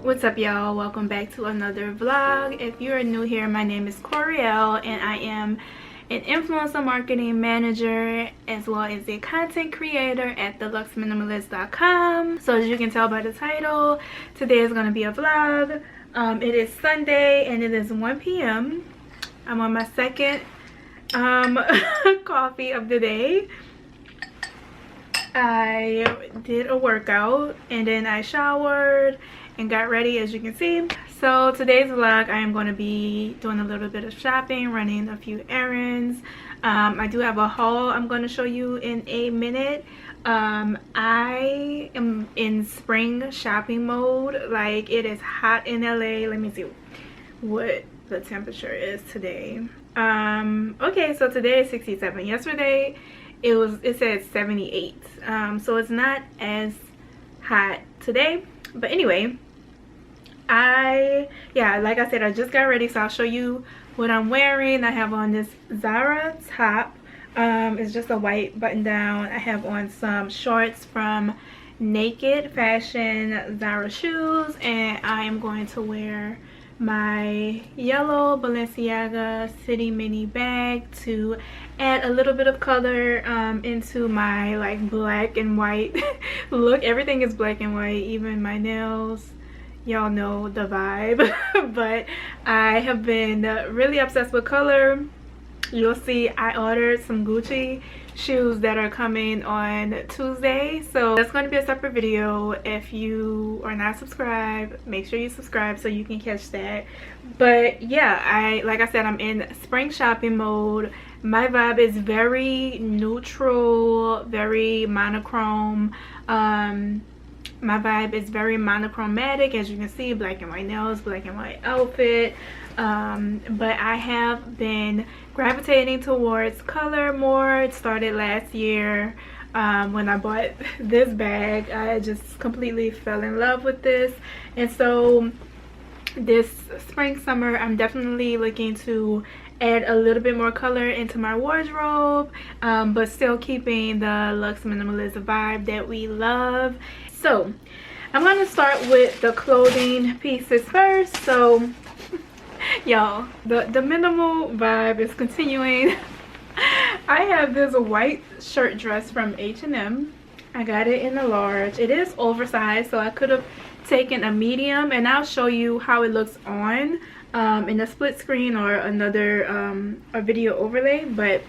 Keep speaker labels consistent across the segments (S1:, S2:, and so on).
S1: What's up, y'all? Welcome back to another vlog. If you're new here, my name is Corielle and I am an influencer marketing manager as well as a content creator at theluxeminimalist.com. So as you can tell by the title, today is going to be a vlog. It is Sunday and it is 1 p.m. I'm on my second coffee of the day. I did a workout and then I showered and got ready, as you can see. So today's vlog, I am going to be doing a little bit of shopping, running a few errands. I do have a haul I'm going to show you in a minute. I am in spring shopping mode. Like, it is hot in LA. Let me see what the temperature is today. Okay, so today is 67. Yesterday it said 78. So it's not as hot today, but anyway, like I said, I just got ready, so I'll show you what I'm wearing. I have on this Zara top. It's just a white button down. I have on some shorts from Naked Fashion Zara shoes, and I am going to wear my yellow Balenciaga City Mini bag to add a little bit of color into my like black and white look. Everything is black and white, even my nails. Y'all know the vibe. But I have been really obsessed with color. You'll see I ordered some Gucci shoes that are coming on Tuesday, so that's going to be a separate video. If you are not subscribed, make sure you subscribe so you can catch that. But yeah, like I said, I'm in spring shopping mode. My vibe is very neutral, very monochrome. My vibe is very monochromatic, as you can see. Black and white nails, black and white outfit. But I have been gravitating towards color more. It started last year when I bought this bag. I just completely fell in love with this, and so this spring summer I'm definitely looking to add a little bit more color into my wardrobe, but still keeping the Luxe Minimalist vibe that we love. So I'm going to start with the clothing pieces first. So y'all, the minimal vibe is continuing. I have this white shirt dress from H&M. I got it in a large. It is oversized, so I could have taken a medium, and I'll show you how it looks on in a split screen or another a video overlay. But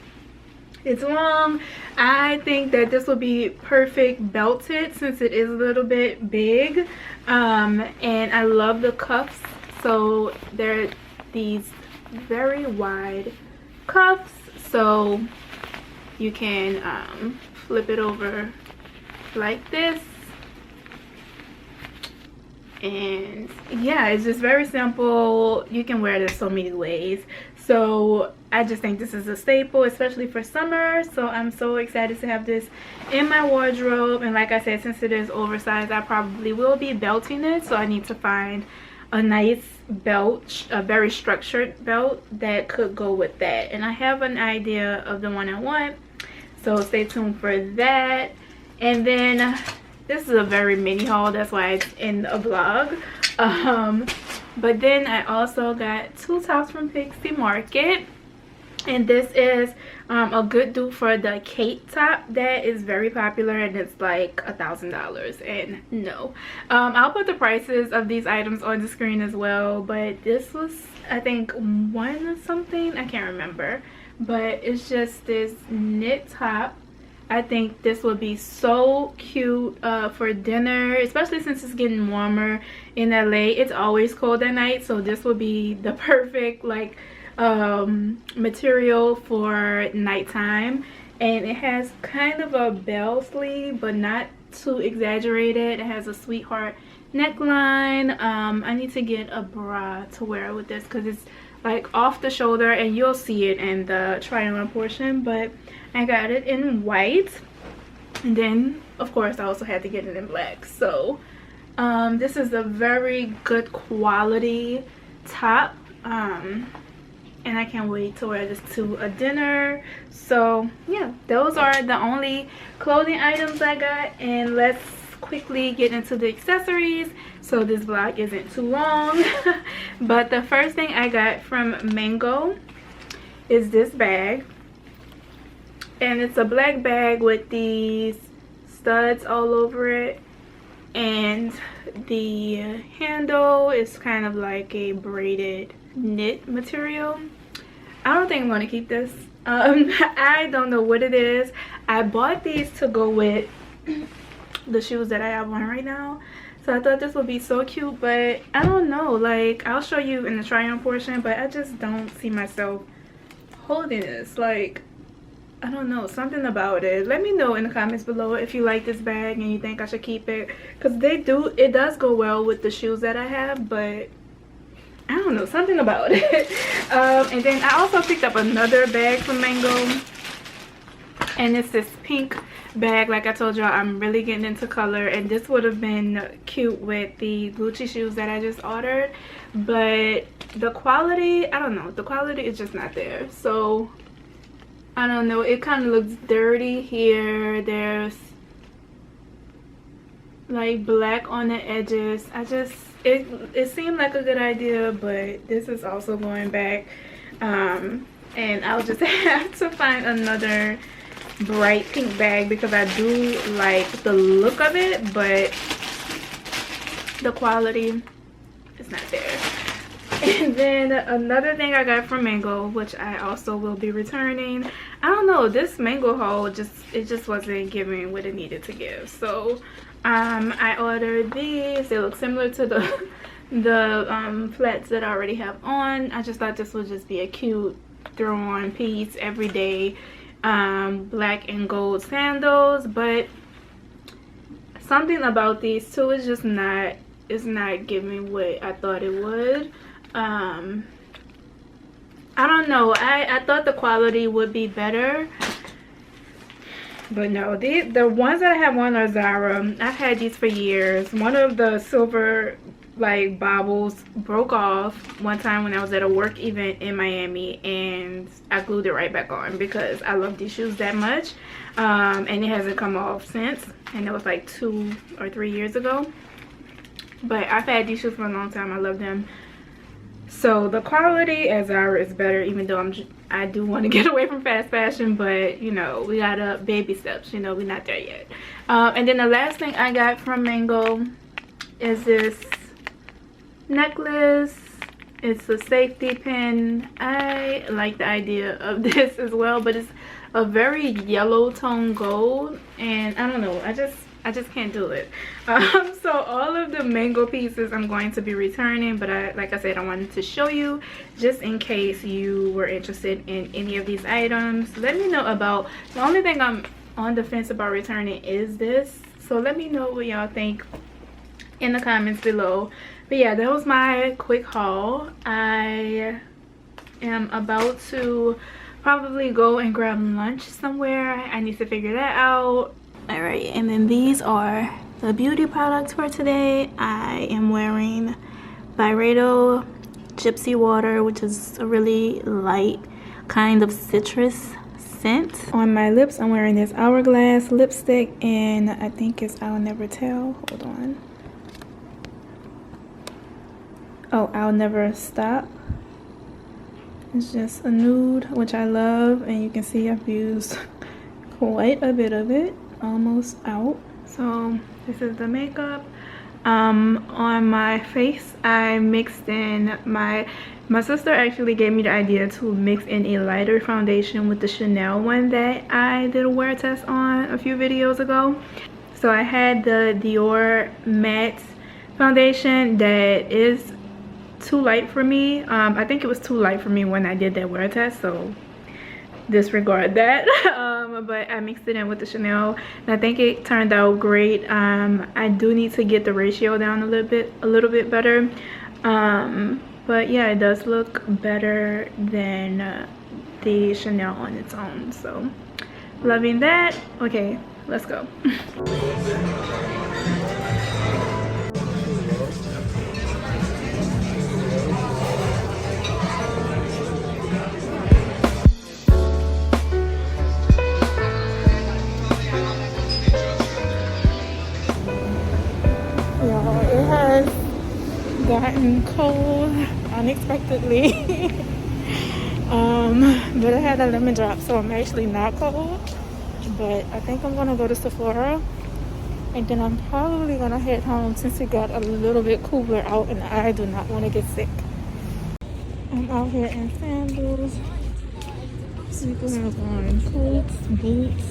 S1: it's long. I think that this will be perfect belted since it is a little bit big, and I love the cuffs. So they're these very wide cuffs, so you can flip it over like this. And yeah, it's just very simple. You can wear this so many ways. So I just think this is a staple, especially for summer. So I'm so excited to have this in my wardrobe. And like I said, since it is oversized, I probably will be belting it. So I need to find a nice belt, a very structured belt that could go with that. And I have an idea of the one I want, so stay tuned for that. And then this is a very mini haul, that's why it's in a vlog. But then I also got two tops from Pixie Market, and this is a good dupe for the Khaite top that is very popular, and it's like $1,000. And no, I'll put the prices of these items on the screen as well. But this was, I think, one something, I can't remember, but it's just this knit top. I think this would be so cute for dinner, especially since it's getting warmer in LA. It's always cold at night, so this would be the perfect like material for nighttime. And it has kind of a bell sleeve, but not too exaggerated. It has a sweetheart neckline. I need to get a bra to wear with this because it's like off the shoulder, and you'll see it in the try on portion. But I got it in white, and then of course I also had to get it in black. So this is a very good quality top, and I can't wait to wear this to a dinner. So yeah, those are the only clothing items I got, and let's quickly get into the accessories so this vlog isn't too long. But the first thing I got from Mango is this bag, and it's a black bag with these studs all over it, and the handle is kind of like a braided knit material. I don't think I'm going to keep this. I don't know what it is. I bought these to go with the shoes that I have on right now, so I thought this would be so cute, but I don't know, like I'll show you in the try on portion, but I just don't see myself holding this. Like, I don't know, something about it. Let me know in the comments below if you like this bag and you think I should keep it, because it does go well with the shoes that I have, but I don't know, something about it. And then I also picked up another bag from Mango, and it's this pink bag. Like I told y'all, I'm really getting into color, and this would have been cute with the Gucci shoes that I just ordered, but the quality, I don't know, the quality is just not there. So I don't know, it kind of looks dirty here. There's like black on the edges. It seemed like a good idea, but this is also going back, and I'll just have to find another bright pink bag because I do like the look of it, but the quality is not there. And then another thing I got from Mango, which I also will be returning. I don't know, this Mango haul it just wasn't giving what it needed to give. So I ordered these. They look similar to the flats that I already have on. I just thought this would just be a cute throw on piece everyday, black and gold sandals, but something about these two is just not, it's not giving what I thought it would. I don't know, I thought the quality would be better, but no, the ones that I have on are Zara. I've had these for years. One of the silver like baubles broke off one time when I was at a work event in Miami, and I glued it right back on because I love these shoes that much, and it hasn't come off since, and it was like 2 or 3 years ago. But I've had these shoes for a long time. I love them. So the quality at Zara is better, even though I do want to get away from fast fashion, but you know, we gotta baby steps, you know, we're not there yet. And then the last thing I got from Mango is this necklace. It's a safety pin. I like the idea of this as well, but it's a very yellow tone gold, and I don't know, I just can't do it. So all of the Mango pieces I'm going to be returning, but like I said, I wanted to show you just in case you were interested in any of these items. Let me know about, the only thing I'm on the fence about returning is this, so let me know what y'all think in the comments below. But yeah, that was my quick haul. I am about to probably go and grab lunch somewhere. I need to figure that out. All right, and then these are the beauty products for today. I am wearing Byredo Gypsy Water, which is a really light kind of citrus scent. On my lips, I'm wearing this Hourglass lipstick, and I think it's I'll Never Tell. Hold on. Oh, I'll Never Stop. It's just a nude, which I love, and you can see I've used quite a bit of it. Almost out. So this is the makeup. On my face, I mixed in my sister actually gave me the idea to mix in a lighter foundation with the Chanel one that I did a wear test on a few videos ago. So I had the Dior matte foundation that is too light for me. I think it was too light for me when I did that wear test, so disregard that. But I mixed it in with the Chanel, and I think it turned out great. I do need to get the ratio down a little bit better, but yeah, it does look better than the Chanel on its own, so loving that. Okay, let's go. getting cold unexpectedly. But I had a lemon drop, so I'm actually not cold. But I think I'm gonna go to Sephora, and then I'm probably gonna head home since it got a little bit cooler out and I do not want to get sick. I'm out here in sandals. People have on coats, boots.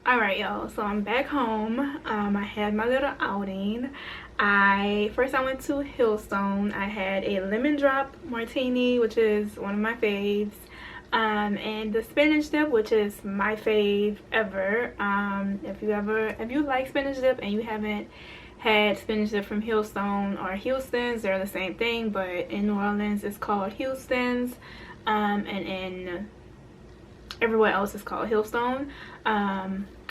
S1: Alright y'all, so I'm back home. I had my little outing. First I went to Hillstone. I had a lemon drop martini, which is one of my faves, and the spinach dip, which is my fave ever. If you like spinach dip and you haven't had spinach dip from Hillstone or Houston's, they're the same thing, but in New Orleans it's called Houston's, and in everywhere else it's called Hillstone.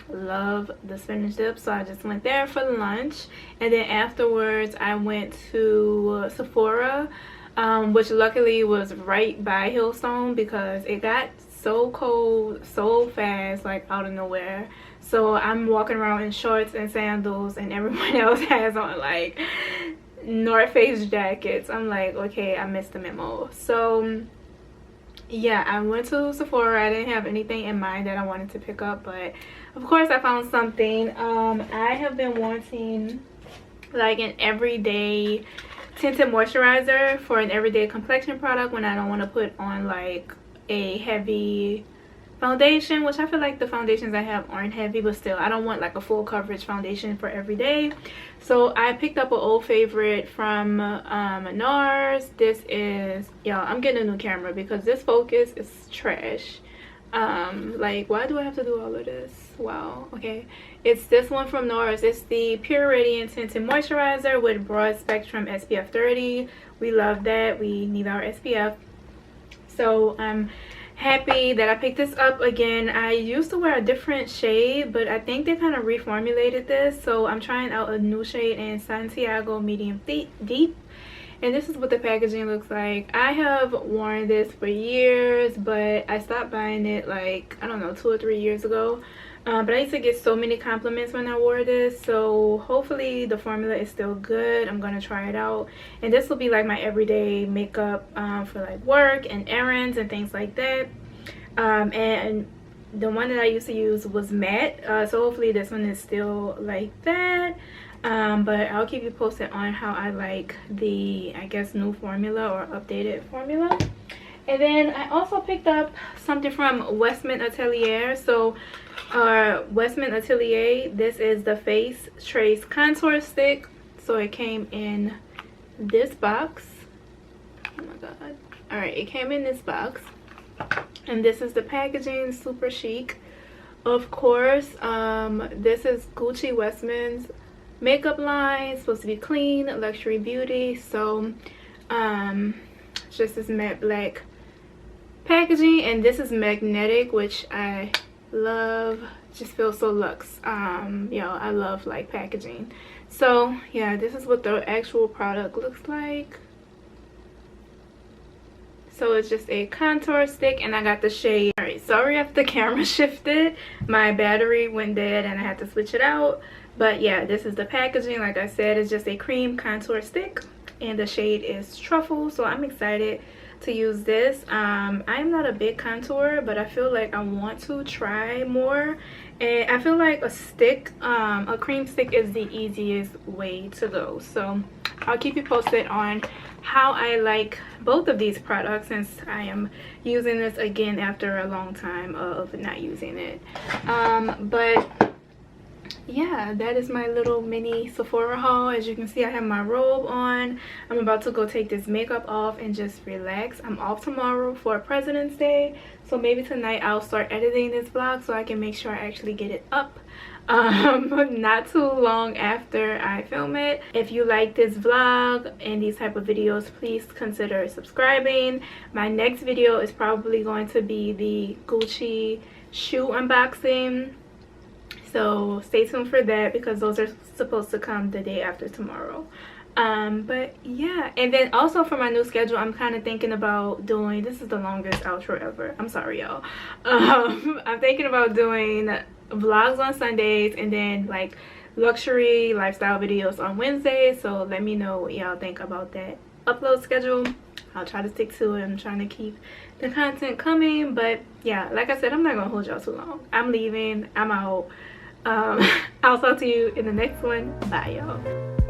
S1: Love the spinach dip, so I just went there for lunch, and then afterwards I went to Sephora, which luckily was right by Hillstone because it got so cold so fast, like out of nowhere. So I'm walking around in shorts and sandals and everyone else has on like North Face jackets. I'm like, okay, I missed the memo. So yeah, I went to Sephora. I didn't have anything in mind that I wanted to pick up, but of course I found something. I have been wanting like an everyday tinted moisturizer for an everyday complexion product when I don't want to put on like a heavy foundation, which I feel like the foundations I have aren't heavy, but still I don't want like a full coverage foundation for every day. So I picked up an old favorite from Nars. This is, y'all, I'm getting a new camera because this focus is trash. Like, why do I have to do all of this? Wow. Okay, it's this one from Nars. It's the Pure Radiant Tinted Moisturizer with broad spectrum SPF 30. We love that. We need our SPF. So I'm happy that I picked this up again. I used to wear a different shade, but I think they kind of reformulated this, so I'm trying out a new shade in Santiago Medium Deep, and this is what the packaging looks like. I have worn this for years, but I stopped buying it like, I don't know, 2 or 3 years ago. But I used to get so many compliments when I wore this, so hopefully the formula is still good. I'm gonna try it out, and this will be like my everyday makeup for like work and errands and things like that. And the one that I used to use was matte, so hopefully this one is still like that. But I'll keep you posted on how I like the, I guess, new formula or updated formula. And then I also picked up something from Westman Atelier. So Westman Atelier, this is the Face Trace Contour Stick. So it came in this box. Oh my god. Alright, it came in this box, and this is the packaging, super chic. Of course, this is Gucci Westman's makeup line, supposed to be clean, luxury beauty. So it's just this matte black packaging, and this is magnetic, which I love. Just feels so luxe. You know, I love like packaging. So yeah, this is what the actual product looks like. So it's just a contour stick, and I got the shade. All right, sorry if the camera shifted, my battery went dead and I had to switch it out. But yeah, this is the packaging. Like I said, it's just a cream contour stick, and the shade is Truffle. So I'm excited to use this. I'm not a big contourer, but I feel like I want to try more, and I feel like a stick, a cream stick, is the easiest way to go. So I'll keep you posted on how I like both of these products, since I am using this again after a long time of not using it. But yeah, that is my little mini Sephora haul. As you can see, I have my robe on. I'm about to go take this makeup off and just relax. I'm off tomorrow for President's Day, so maybe tonight I'll start editing this vlog so I can make sure I actually get it up not too long after I film it. If you like this vlog and these type of videos, please consider subscribing. My next video is probably going to be the Gucci shoe unboxing. So stay tuned for that, because those are supposed to come the day after tomorrow. But yeah, and then also for my new schedule, I'm kind of thinking about doing, this is the longest outro ever, I'm sorry y'all. I'm thinking about doing vlogs on Sundays and then like luxury lifestyle videos on Wednesdays. So let me know what y'all think about that upload schedule. I'll try to stick to it. I'm trying to keep the content coming. But yeah, like I said, I'm not gonna hold y'all too long. I'm leaving, I'm out. I'll talk to you in the next one. Bye y'all.